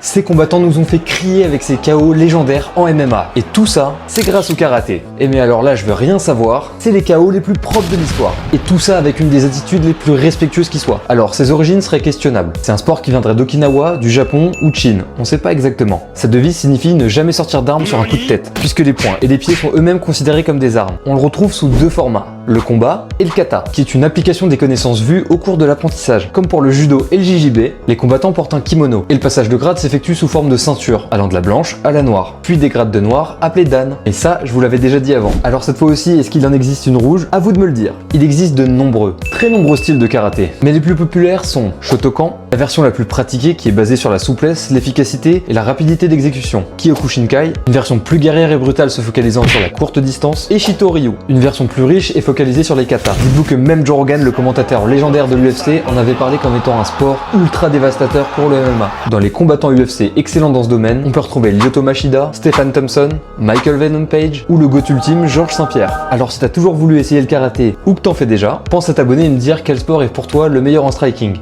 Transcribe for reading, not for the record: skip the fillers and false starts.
Ces combattants nous ont fait crier avec ces KO légendaires en MMA. Et tout ça, c'est grâce au karaté. Et mais alors là, je veux rien savoir, c'est les KO les plus propres de l'histoire. Et tout ça avec une des attitudes les plus respectueuses qui soit. Alors, ses origines seraient questionnables. C'est un sport qui viendrait d'Okinawa, du Japon ou de Chine. On sait pas exactement. Sa devise signifie ne jamais sortir d'armes sur un coup de tête, puisque les poings et les pieds sont eux-mêmes considérés comme des armes. On le retrouve sous deux formats, le combat et le kata, qui est une application des connaissances vues au cours de l'apprentissage. Comme pour le judo et le JJB, les combattants portent un kimono, et le passage de grade s'effectue sous forme de ceinture, allant de la blanche à la noire, puis des grades de noir appelés dan. Et ça, je vous l'avais déjà dit avant. Alors cette fois aussi, est-ce qu'il en existe une rouge? À vous de me le dire. Il existe de nombreux, très nombreux styles de karaté, mais les plus populaires sont Shotokan, la version la plus pratiquée qui est basée sur la souplesse, l'efficacité et la rapidité d'exécution, Kyokushinkai, une version plus guerrière et brutale se focalisant sur la courte distance, et Shito-Ryu, une version plus riche et focalisée sur les katas. Dites-vous que même Joe Rogan, le commentateur légendaire de l'UFC, en avait parlé comme étant un sport ultra dévastateur pour le MMA. Dans les combattants UFC excellents dans ce domaine, on peut retrouver Lyoto Machida, Stephen Thompson, Michael Venom Page ou le GOAT ultime Georges Saint-Pierre. Alors si t'as toujours voulu essayer le karaté ou que t'en fais déjà, pense à t'abonner et me dire quel sport est pour toi le meilleur en striking.